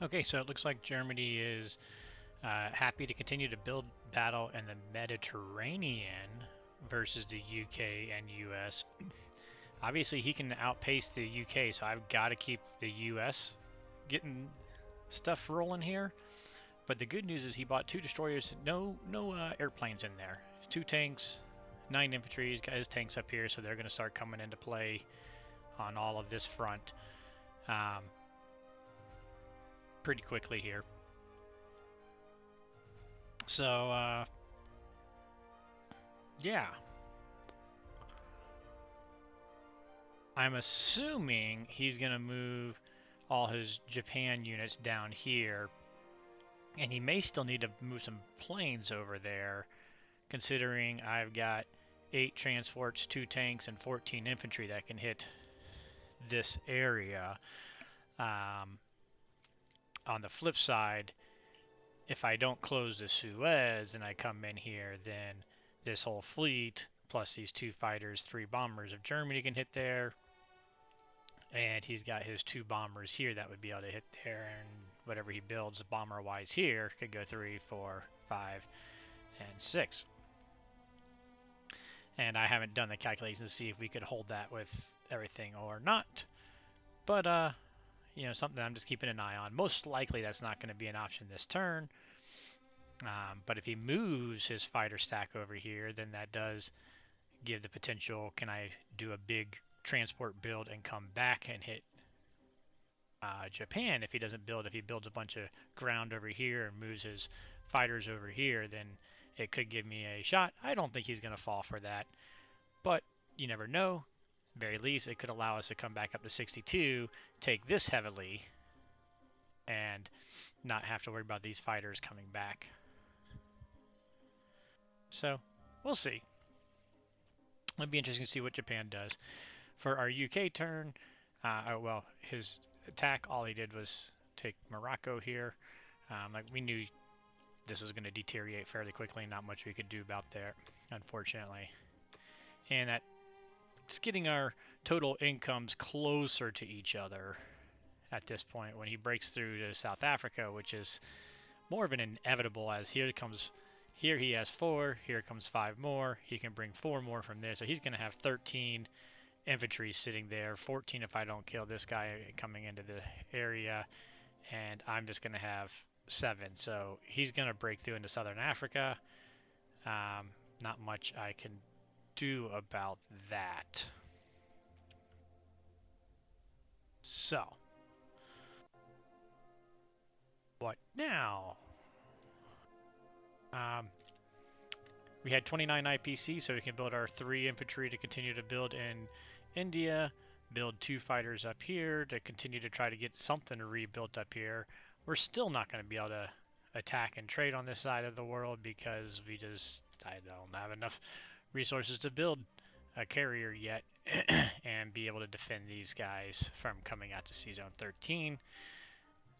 Okay, so it looks like Germany is happy to continue to build battle in the Mediterranean versus the UK and US. Obviously, he can outpace the UK, so I've got to keep the US getting stuff rolling here. But the good news is he bought two destroyers, no airplanes in there, two tanks, 9 infantry. He's got his tanks up here, so they're going to start coming into play on all of this front um, pretty quickly here. So yeah, I'm assuming he's going to move all his Japan units down here, and he may still need to move some planes over there, considering I've got 8 transports, 2 tanks, and 14 infantry that can hit this area. Um, on the flip side, if I don't close the Suez and I come in here, then this whole fleet, plus these 2 fighters, 3 bombers of Germany can hit there, and he's got his 2 bombers here that would be able to hit there, and whatever he builds bomber wise here could go 3, 4, 5, and 6. And I haven't done the calculations to see if we could hold that with everything or not, but something I'm just keeping an eye on. Most likely that's not going to be an option this turn, but if he moves his fighter stack over here, then that does give the potential, can I do a big transport build and come back and hit Japan? If he doesn't build, if he builds a bunch of ground over here and moves his fighters over here, then it could give me a shot. I don't think he's going to fall for that, but you never know. Very least, it could allow us to come back up to 62, take this heavily, and not have to worry about these fighters coming back. So, we'll see. It'll be interesting to see what Japan does. For our UK turn, well, his attack, all he did was take Morocco here. Like we knew this was going to deteriorate fairly quickly. Not much we could do about that, unfortunately. And that's getting our total incomes closer to each other at this point when he breaks through to South Africa, which is more of an inevitable, as here he has 4, here comes 5 more, he can bring 4 more from there, so he's going to have 13 infantry sitting there, 14 if I don't kill this guy coming into the area, and I'm just going to have 7. So he's going to break through into Southern Africa. Not much I can do about that. So, what now? We had 29 IPC, so we can build our 3 infantry to continue to build in India, build 2 fighters up here to continue to try to get something rebuilt up here. We're still not going to be able to attack and trade on this side of the world because I don't have enough resources to build a carrier yet and be able to defend these guys from coming out to Sea Zone 13.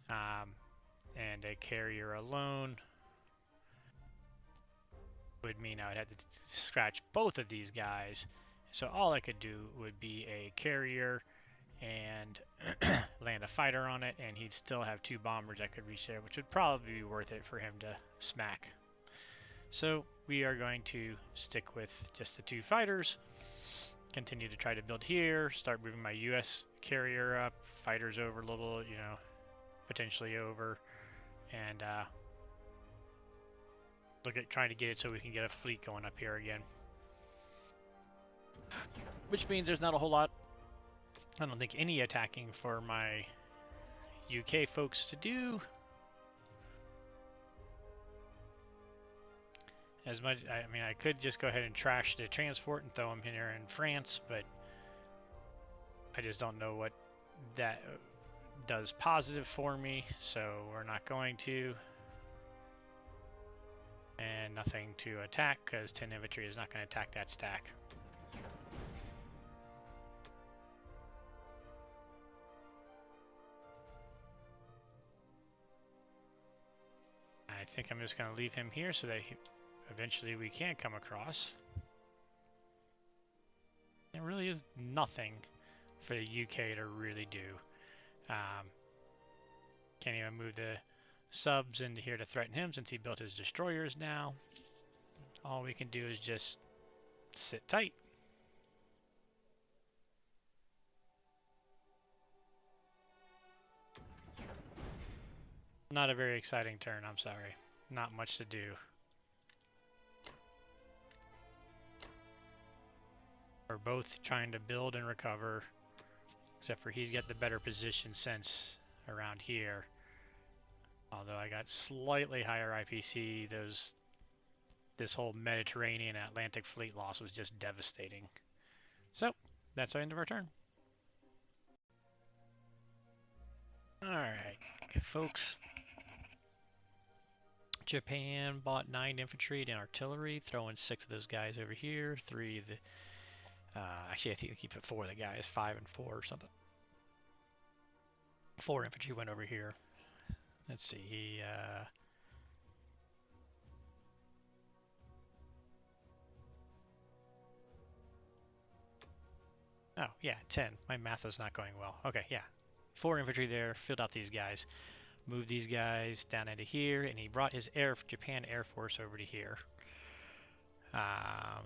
And a carrier alone would mean I would have to scratch both of these guys. So all I could do would be a carrier and land a fighter on it, and he'd still have 2 bombers I could reach there, which would probably be worth it for him to smack. So we are going to stick with just the 2 fighters, continue to try to build here, start moving my US carrier up, fighters over a little, potentially over, and look at trying to get it so we can get a fleet going up here again. Which means there's not a whole lot, I don't think, any attacking for my UK folks to do. As much, I mean, I could just go ahead and trash the transport and throw them here in France, but I just don't know what that does positive for me, so we're not going to. And nothing to attack, because 10 infantry is not going to attack that stack. I think I'm just going to leave him here so that eventually we can come across. There really is nothing for the UK to really do. Can't even move the subs into here to threaten him since he built his destroyers now. All we can do is just sit tight. Not a very exciting turn, I'm sorry. Not much to do. We're both trying to build and recover, except for he's got the better position sense around here. Although I got slightly higher IPC, this whole Mediterranean Atlantic fleet loss was just devastating. So, that's the end of our turn. Alright, folks. Japan bought 9 infantry and artillery, throwing 6 of those guys over here, 3 of the... actually, I think they keep it 4 of the guys, 5 and 4 or something. 4 infantry went over here. Let's see, he... Oh, yeah, 10. My math was not going well. Okay, yeah. 4 infantry there, filled out these guys. Moved these guys down into here, and he brought his Japan Air Force over to here.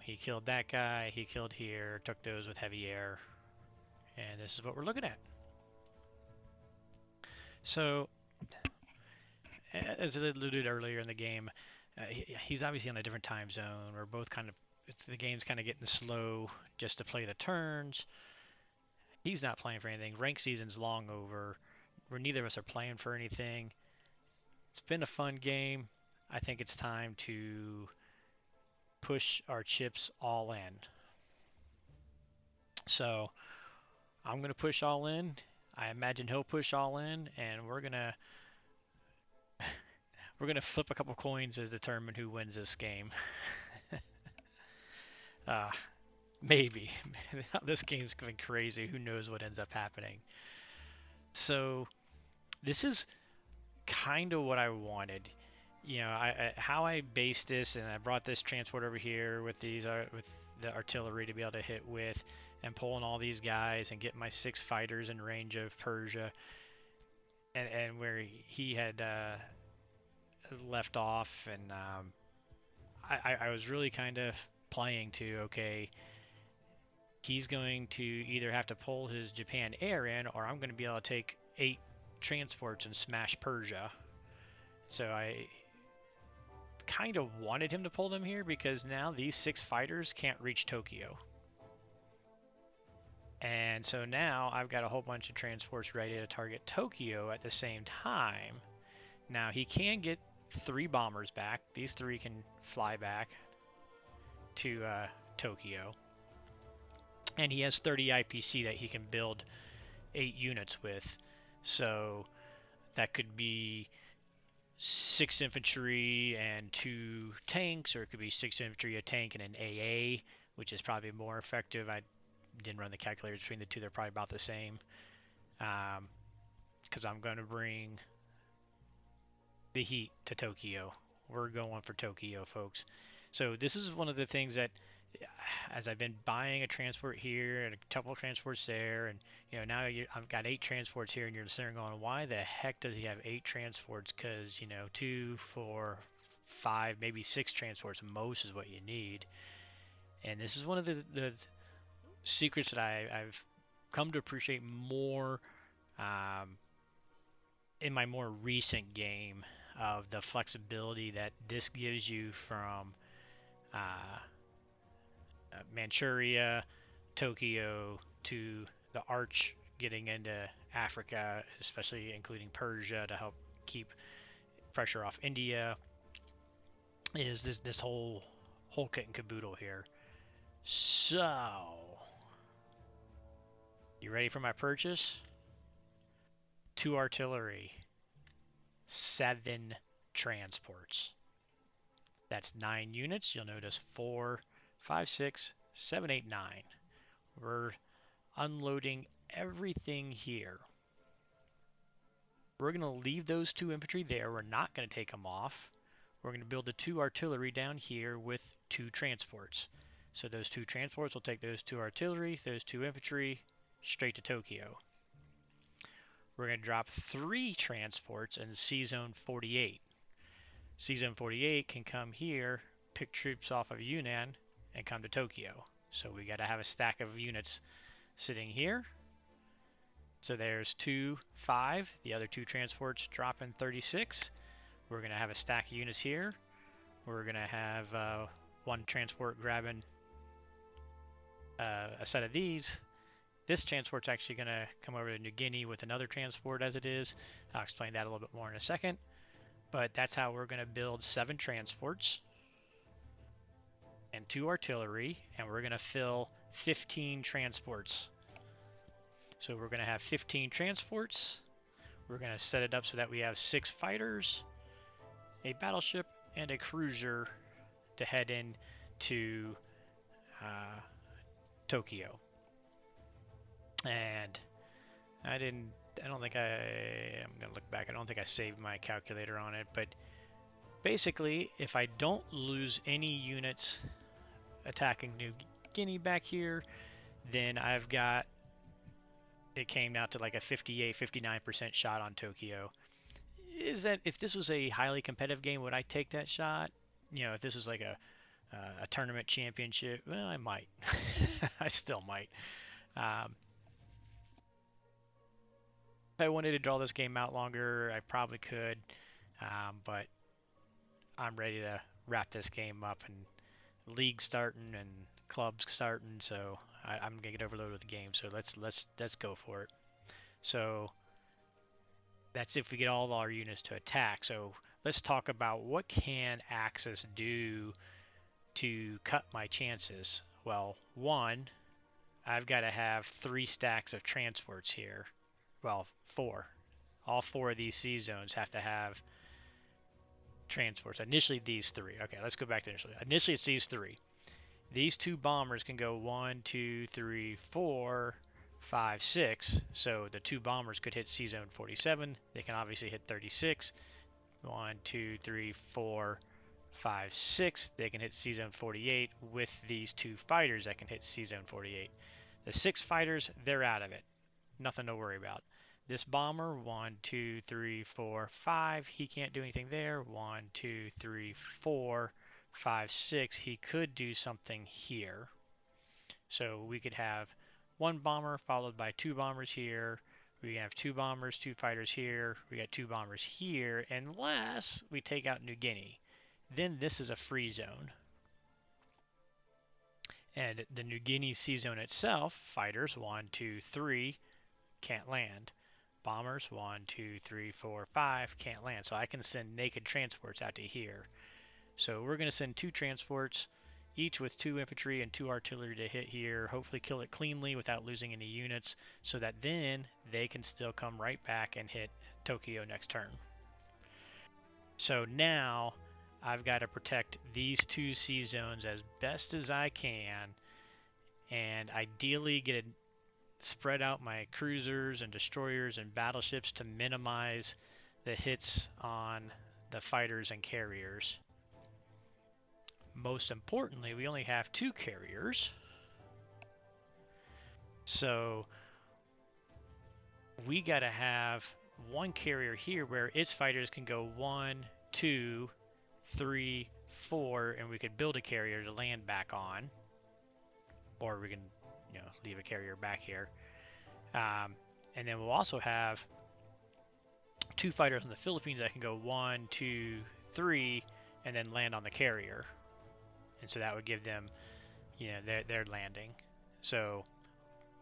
He killed that guy, he killed here, took those with heavy air, and this is what we're looking at. So, as I alluded earlier in the game, he's obviously on a different time zone. We're both kind of, the game's kind of getting slow just to play the turns. He's not playing for anything. Rank season's long over. Neither of us are playing for anything. It's been a fun game. I think it's time to push our chips all in. So I'm going to push all in. I imagine he'll push all in, and we're gonna flip a couple coins to determine who wins this game. Maybe. This game's going crazy. Who knows what ends up happening? So this is kind of what I wanted. You know, how I based this, and I brought this transport over here with these with the artillery to be able to hit with, and pulling all these guys and getting my 6 fighters in range of Persia, and where he had left off, and I was really kind of playing to, okay, he's going to either have to pull his Japan Air in, or I'm going to be able to take 8 transports and smash Persia. So I kind of wanted him to pull them here because now these 6 fighters can't reach Tokyo. And so now I've got a whole bunch of transports ready to target Tokyo at the same time. Now he can get 3 bombers back. These 3 can fly back to Tokyo. And he has 30 IPC that he can build 8 units with. So that could be 6 infantry and 2 tanks, or it could be 6 infantry, a tank, and an AA, which is probably more effective. I didn't run the calculators between the two. They're probably about the same. Because I'm going to bring the heat to Tokyo. We're going for Tokyo, folks. So this is one of the things that, as I've been buying a transport here and a couple of transports there, and you know, now I've got 8 transports here, and you're sitting going, why the heck does he have 8 transports? Because, you know, 2, 4, 5, maybe 6 transports most is what you need. And this is one of the secrets that I've come to appreciate more in my more recent game, of the flexibility that this gives you from Manchuria, Tokyo, to the Arch, getting into Africa, especially including Persia, to help keep pressure off India, is this whole kit and caboodle here. So, you ready for my purchase? 2 artillery, 7 transports. That's 9 units. You'll notice 4, 5, 6, 7, 8, 9. We're unloading everything here. We're going to leave those 2 infantry there. We're not going to take them off. We're going to build the 2 artillery down here with 2 transports. So those 2 transports will take those 2 artillery, those 2 infantry, straight to Tokyo. we're going to drop 3 transports in C-Zone 48. C-Zone 48 can come here, pick troops off of Yunnan, and come to Tokyo. So we got to have a stack of units sitting here. So there's 2, 5. The other 2 transports drop in 36. We're going to have a stack of units here. We're going to have 1 transport grabbing a set of these. This transport's actually going to come over to New Guinea with another transport as it is. I'll explain that a little bit more in a second. But that's how we're going to build 7 transports and 2 artillery, and we're going to fill 15 transports. So we're going to have 15 transports. We're going to set it up so that we have 6 fighters, a battleship, and a cruiser to head in to Tokyo. And I'm going to look back. I don't think I saved my calculator on it, but basically, if I don't lose any units attacking New Guinea back here, then I've got, it came out to like a 58-59% shot on Tokyo. Is that, if this was a highly competitive game, would I take that shot? You know, if this was like a tournament championship, well, I might. I still might. If I wanted to draw this game out longer, I probably could, but I'm ready to wrap this game up, and league starting and clubs starting, so I'm gonna get overloaded with the game. So let's go for it. So that's if we get all of our units to attack. So let's talk about what can Axis do to cut my chances. Well, 1, I've got to have 3 stacks of transports here. Well, 4. All 4 of these C zones have to have transports. Initially, these 3. Okay, let's go back to initially. Initially, it's these 3. These 2 bombers can go 1, 2, 3, 4, 5, 6. So the 2 bombers could hit C zone 47. They can obviously hit 36. 1, 2, 3, 4, 5, 6. They can hit C zone 48 with these 2 fighters that can hit C zone 48. The 6 fighters, they're out of it. Nothing to worry about. This bomber, 1, 2, 3, 4, 5. He can't do anything there. 1, 2, 3, 4, 5, 6. He could do something here. So we could have 1 bomber followed by 2 bombers here. We have 2 bombers, 2 fighters here. We got 2 bombers here, unless we take out New Guinea. Then this is a free zone. And the New Guinea sea zone itself, fighters 1, 2, 3 can't land. Bombers 1, 2, 3, 4, 5 can't land. So I can send naked transports out to here. So we're going to send 2 transports, each with 2 infantry and 2 artillery to hit here. Hopefully kill it cleanly without losing any units, so that then they can still come right back and hit Tokyo next turn. So now I've got to protect these 2 sea zones as best as I can, and ideally spread out my cruisers and destroyers and battleships to minimize the hits on the fighters and carriers. Most importantly, we only have 2 carriers, so we got to have 1 carrier here where its fighters can go 1, 2, 3, 4, and we could build a carrier to land back on, or we can, you know, leave a carrier back here. And then we'll also have 2 fighters in the Philippines that can go 1, 2, 3, and then land on the carrier. And so that would give them, you know, their landing. So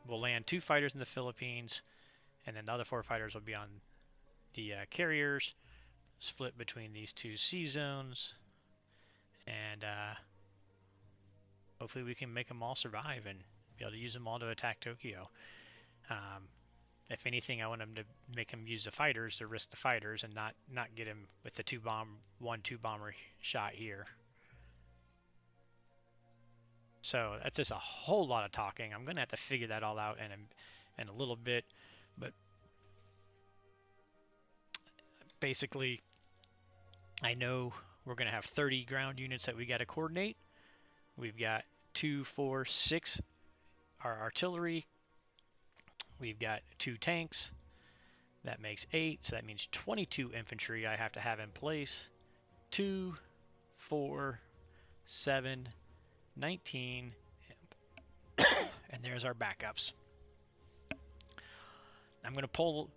we'll land 2 fighters in the Philippines, and then the other 4 fighters will be on the carriers, split between these 2 sea zones, and hopefully we can make them all survive and be able to use them all to attack Tokyo. If anything, I want them to make them use the fighters to risk the fighters and not get him with the 2 bomber shot here. So that's just a whole lot of talking. I'm going to have to figure that all out in a little bit, but basically I know we're going to have 30 ground units that we got to coordinate. We've got 2, 4, 6 our artillery. We've got 2 tanks. That makes 8, so that means 22 infantry I have to have in place. 2, 4, 7, 19, and there's our backups. I'm going to pull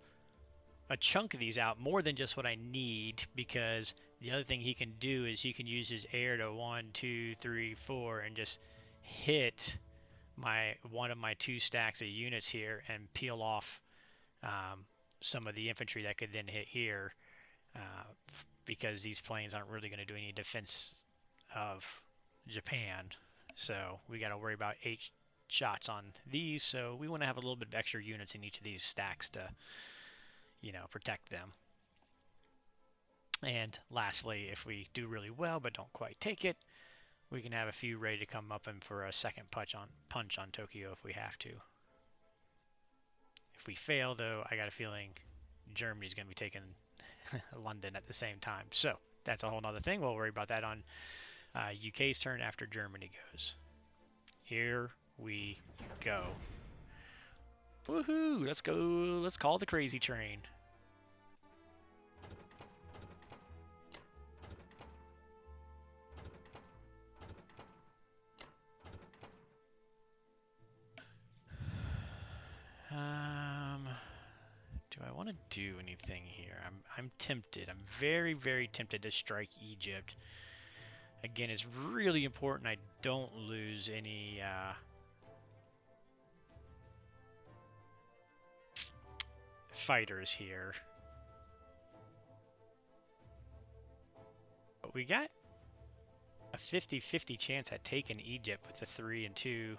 a chunk of these out, more than just what I need, because the other thing he can do is he can use his air to 1, 2, 3, 4, and just hit one of my 2 stacks of units here and peel off some of the infantry that could then hit here, because these planes aren't really going to do any defense of Japan. So we got to worry about 8 shots on these, so we want to have a little bit of extra units in each of these stacks to, protect them. And lastly, if we do really well but don't quite take it, we can have a few ready to come up and for a second punch on Tokyo if we have to. If we fail, though, I got a feeling Germany's going to be taking London at the same time. So that's a whole other thing. We'll worry about that on UK's turn after Germany goes. Here we go. Woohoo! Let's go. Let's call the crazy train. Do I want to do anything here? I'm tempted. I'm very, very tempted to strike Egypt. Again, it's really important I don't lose any fighters here. But we got a 50-50 chance at taking Egypt with the 3 and 2.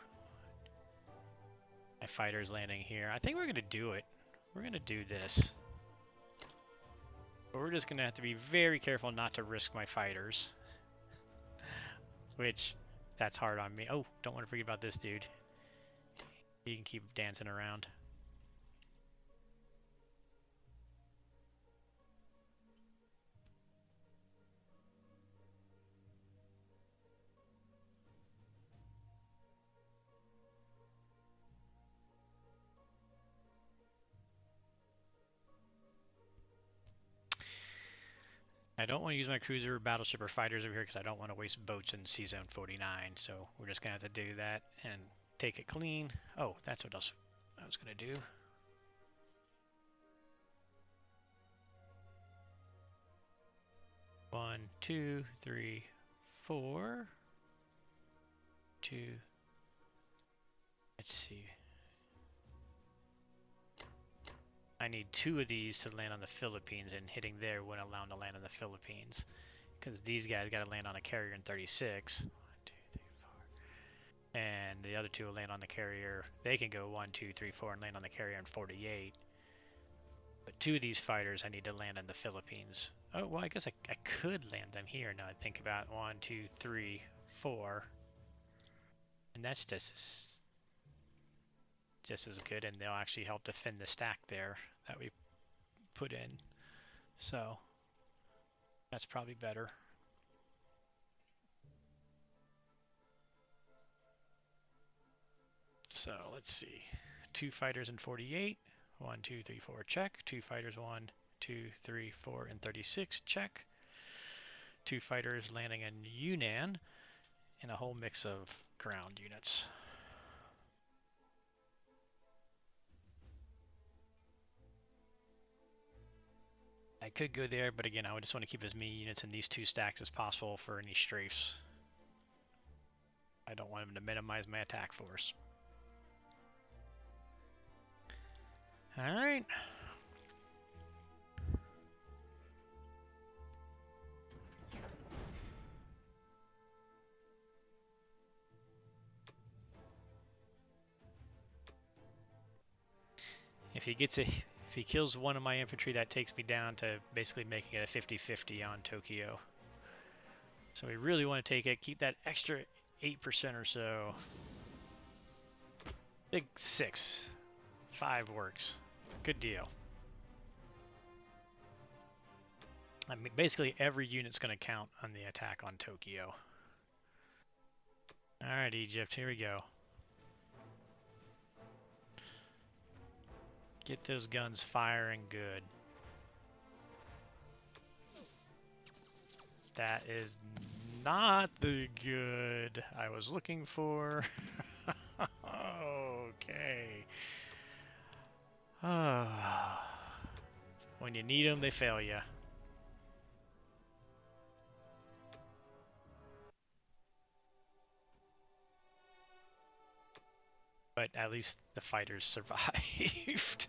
My fighters landing here. I think we're going to do it. We're going to do this. But we're just going to have to be very careful not to risk my fighters. Which, that's hard on me. Oh, don't want to forget about this dude. He can keep dancing around. I don't want to use my cruiser, battleship, or fighters over here because I don't want to waste boats in Sea Zone 49. So we're just going to have to do that and take it clean. Oh, that's what else I was going to do. One, two, three, 4. 2. Let's see. I need 2 of these to land on the Philippines, and hitting there wouldn't allow them to land on the Philippines. Because these guys got to land on a carrier in 36. 1, 2, 3, 4. And the other 2 will land on the carrier. They can go 1, 2, 3, 4 and land on the carrier in 48. But 2 of these fighters I need to land in the Philippines. Oh, well, I guess I could land them here now I think about it. 1, 2, 3, 4. And that's just as good, and they'll actually help defend the stack there that we put in. So that's probably better. So let's see. 2 fighters in 48. 1, 2, 3, 4, check. 2 fighters, 1, 2, 3, 4, and 36, check. 2 fighters landing in Yunnan, and a whole mix of ground units. I could go there, but again, I would just want to keep as many units in these 2 stacks as possible for any strafes. I don't want them to minimize my attack force. Alright. If he kills one of my infantry, that takes me down to basically making it a 50-50 on Tokyo. So we really want to take it, keep that extra 8% or so. Big 6. 5 works. Good deal. I mean, basically every unit's going to count on the attack on Tokyo. Alright, Egypt, here we go. Get those guns firing good. That is not the good I was looking for. Okay. When you need them, they fail you. But at least the fighters survived.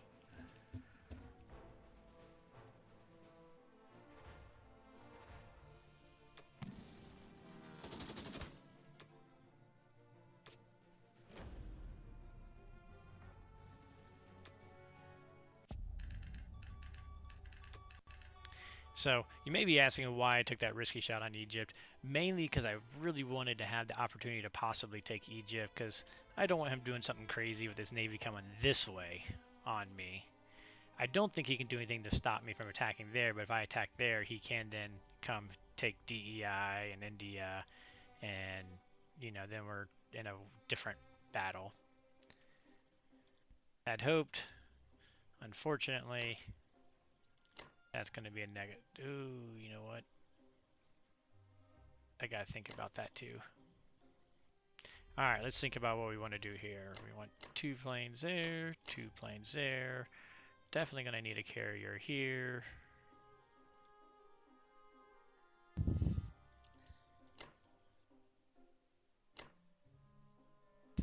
So you may be asking why I took that risky shot on Egypt. Mainly because I really wanted to have the opportunity to possibly take Egypt, because I don't want him doing something crazy with his navy coming this way on me. I don't think he can do anything to stop me from attacking there, but if I attack there, he can then come take DEI and India, and, you know, then we're in a different battle. I'd hoped. Unfortunately, that's going to be a negative. Ooh, you know what? I got to think about that too. Alright, let's think about what we want to do here. We want 2 planes there, 2 planes there. Definitely going to need a carrier here.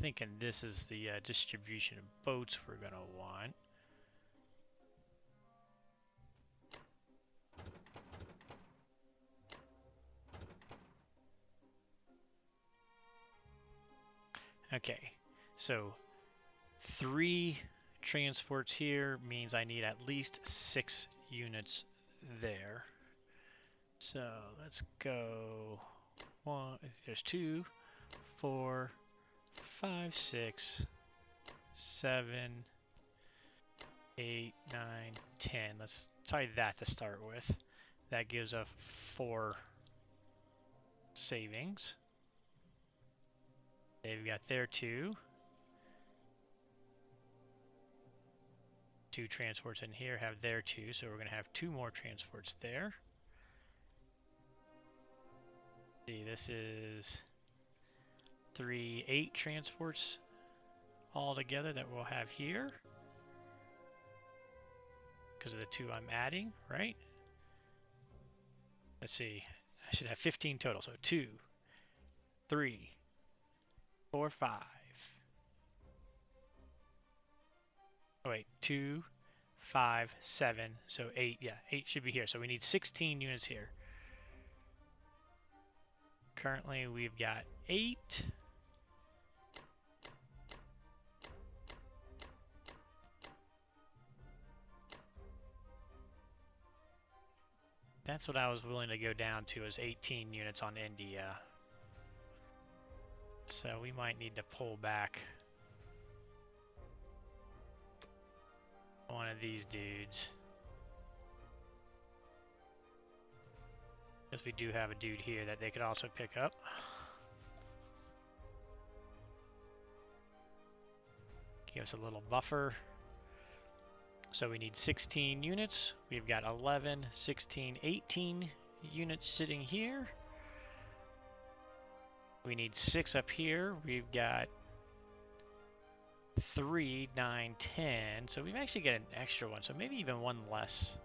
Thinking this is the distribution of boats we're going to want. Okay, so 3 transports here means I need at least 6 units there. So let's go. There's 2, 4, 5, 6, 7, 8, 9, 10. Let's try that to start with. That gives us 4 savings. They've got their 2. 2 transports in here have their 2, so we're going to have 2 more transports there. See, this is 3, 8 transports all together that we'll have here. Because of the 2 I'm adding, right? Let's see. I should have 15 total. So 2, 3, 4, 5. Oh wait, 2, 5, 7. So 8. Yeah, 8 should be here. So we need 16 units here. Currently we've got 8. That's what I was willing to go down to, is 18 units on India. So we might need to pull back one of these dudes. Because we do have a dude here that they could also pick up. Give us a little buffer. So we need 16 units. We've got 11, 16, 18 units sitting here. We need 6 up here. We've got 3, 9, 10. So we've actually got an extra one. So maybe even one less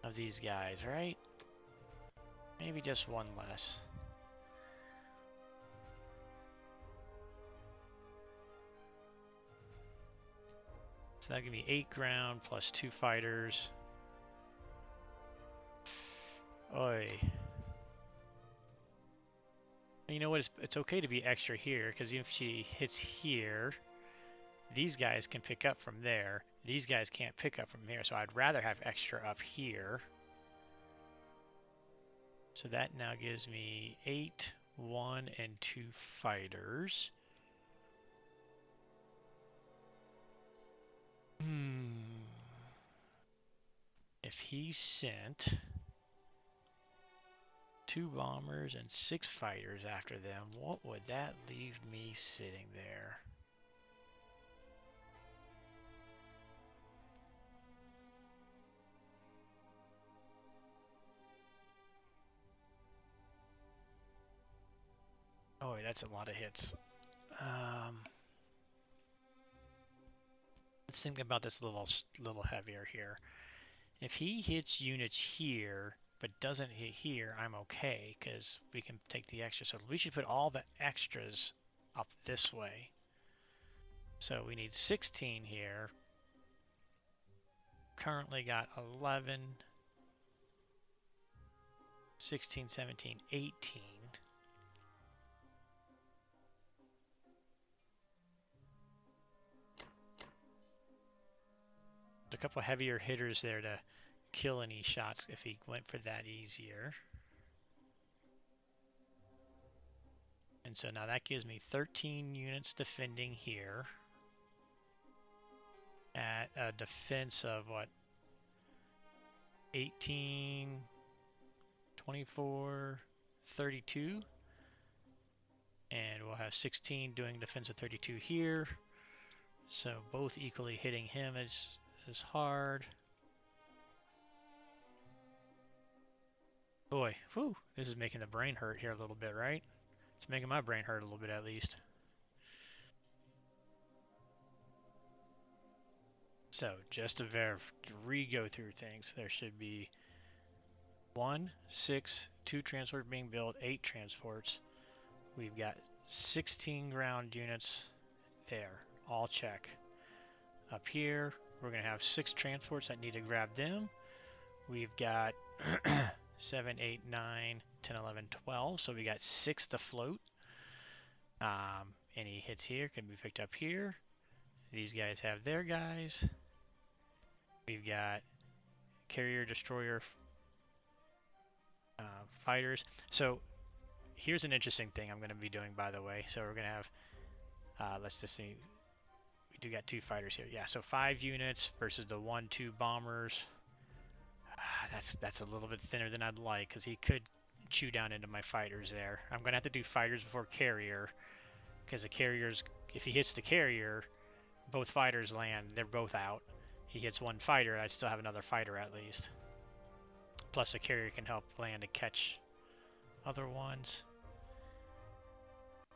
of these guys, right? Maybe just one less. So that give me 8 ground plus 2 fighters. Oi. You know what? It's okay to be extra here, because if she hits here, these guys can pick up from there. These guys can't pick up from here, so I'd rather have extra up here. So that now gives me 8, 1, and 2 fighters. If he sent 2 bombers and 6 fighters after them, what would that leave me sitting there? Oh, that's a lot of hits. Let's think about this a little heavier here. If he hits units here, but doesn't hit here, I'm okay, because we can take the extra. So we should put all the extras up this way. So we need 16 here. Currently got 11, 16, 17, 18. A couple heavier hitters there to kill any shots if he went for that easier. And so now that gives me 13 units defending here at a defense of what, 18, 24, 32. And we'll have 16 doing defense of 32 here. So both equally hitting him is hard. Boy, whew, this is making the brain hurt here a little bit, right? It's making my brain hurt a little bit at least. So just to re-go through things, there should be 1, 6, 2 transports being built, 8 transports. We've got 16 ground units there, all check. Up here, we're going to have 6 transports that need to grab them. We've got 7, 8, 9, 10, 11, 12. So we got 6 to float. Any hits here can be picked up here. These guys have their guys. We've got carrier, destroyer, fighters. So here's an interesting thing I'm going to be doing, by the way. So we're going to have, let's just see, we do got 2 fighters here. Yeah, so 5 units versus the 1, 2 bombers. That's a little bit thinner than I'd like, because he could chew down into my fighters there. I'm going to have to do fighters before carrier, because the carriers, if he hits the carrier, both fighters land. They're both out. He hits 1 fighter, I'd still have another fighter at least. Plus the carrier can help land and catch other ones.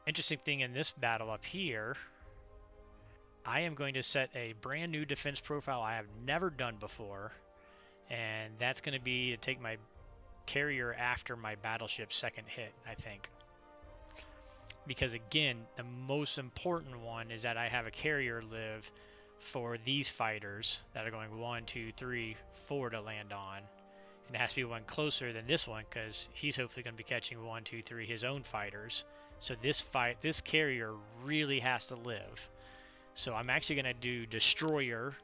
Interesting thing in this battle up here, I am going to set a brand new defense profile I have never done before, and that's going to be to take my carrier after my battleship's second hit, I think. Because again, the most important one is that I have a carrier live for these fighters that are going 1, 2, 3, 4 to land on. And it has to be one closer than this one, because he's hopefully going to be catching 1, 2, 3 his own fighters. So this carrier really has to live. So I'm actually going to do destroyer,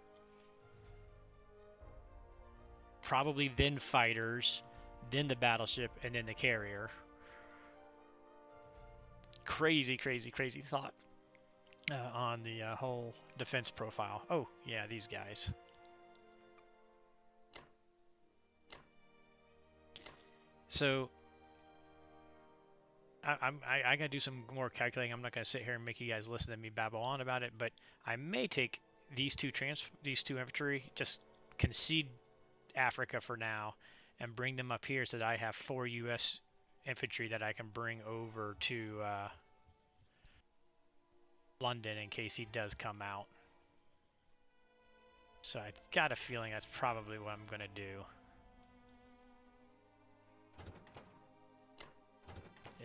probably then fighters, then the battleship, and then the carrier. Crazy, crazy, crazy thought on the whole defense profile. Oh, yeah, these guys. So I gotta do some more calculating. I'm not gonna sit here and make you guys listen to me babble on about it, but I may take these two infantry, just concede Africa for now, and bring them up here so that I have 4 U.S. infantry that I can bring over to London in case he does come out. So I've got a feeling that's probably what I'm gonna do.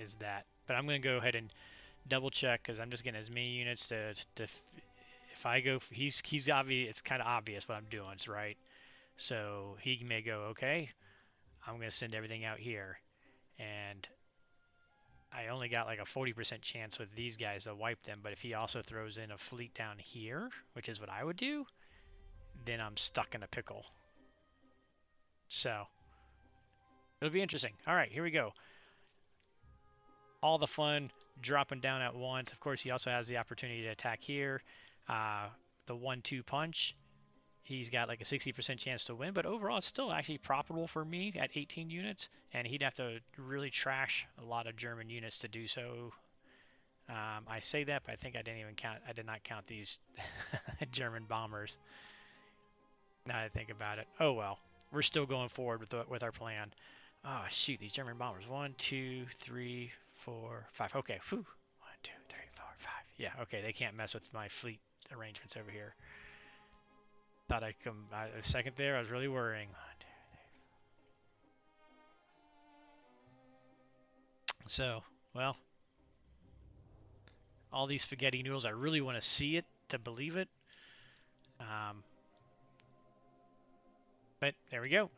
Is that, but I'm going to go ahead and double check, because I'm just getting as many units to if I go, he's obvious, it's kind of obvious what I'm doing, right? So he may go, okay, I'm going to send everything out here, and I only got like a 40% chance with these guys to wipe them, but if he also throws in a fleet down here, which is what I would do, then I'm stuck in a pickle. So it'll be interesting. All right, here we go. All the fun dropping down at once. Of course, he also has the opportunity to attack here. The 1-2 punch, he's got like a 60% chance to win, but overall it's still actually profitable for me at 18 units, and he'd have to really trash a lot of German units to do so. I say that, but I think I did not count these German bombers. Now that I think about it. Oh well, we're still going forward with our plan. Oh shoot, these German bombers. 1, 2, 3, 4, 5. Okay. Whew. 1, 2, 3, 4, 5. Yeah. Okay. They can't mess with my fleet arrangements over here. Thought I'd come a second there. I was really worrying. 1, 2, 3. So, well, all these spaghetti noodles. I really want to see it to believe it. But there we go.